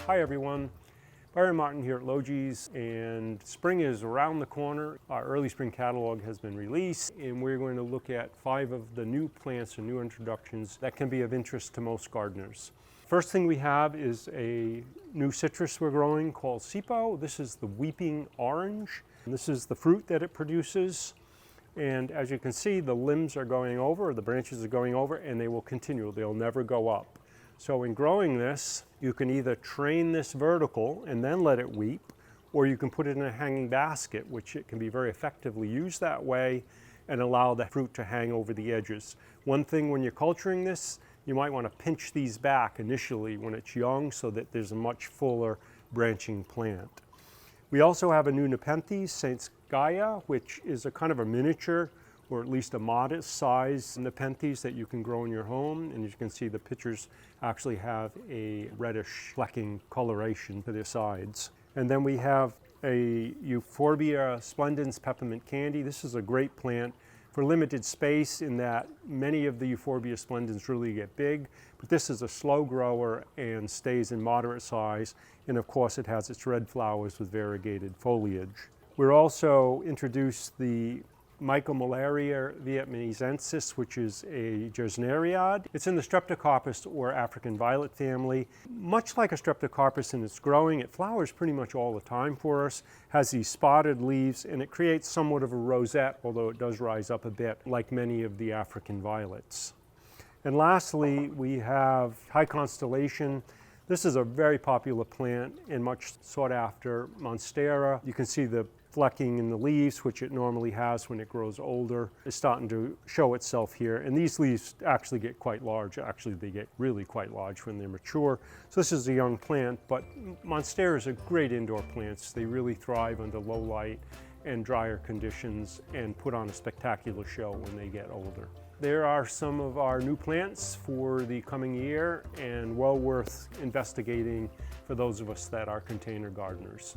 Hi everyone, Byron Martin here at Logis, and spring is around the corner. Our early spring catalog has been released, and we're going to look at 5 of the new plants and new introductions that can be of interest to most gardeners. First thing we have is a new citrus we're growing called Cipo. This is the weeping orange. This is the fruit that it produces. And as you can see, the limbs are going over, the branches are going over, and they will continue. They'll never go up. So in growing this, you can either train this vertical and then let it weep, or you can put it in a hanging basket, which it can be very effectively used that way and allow the fruit to hang over the edges. One thing when you're culturing this, you might want to pinch these back initially when it's young so that there's a much fuller branching plant. We also have a new Nepenthes, St. Gaya, which is a kind of a miniature or at least a modest size Nepenthes that you can grow in your home. And as you can see, the pictures actually have a reddish flecking coloration to their sides. And then we have a Euphorbia splendens peppermint candy. This is a great plant for limited space in that many of the Euphorbia splendens really get big, but this is a slow grower and stays in moderate size. And of course, it has its red flowers with variegated foliage. We're also introduced the Mycomalaria vietnamesensis, which is a Gesneriad. It's in the Streptococcus or African violet family. Much like a Streptococcus in its growing, it flowers pretty much all the time for us, has these spotted leaves, and it creates somewhat of a rosette, although it does rise up a bit, like many of the African violets. And lastly, we have high Constellation. This is a very popular plant and much sought after Monstera. You can see the flecking in the leaves, which it normally has when it grows older, is starting to show itself here. And these leaves actually get quite large. Actually, they get really quite large when they're mature. So this is a young plant, but Monsteras are great indoor plants. They really thrive under low light and drier conditions and put on a spectacular show when they get older. There are some of our new plants for the coming year and well worth investigating for those of us that are container gardeners.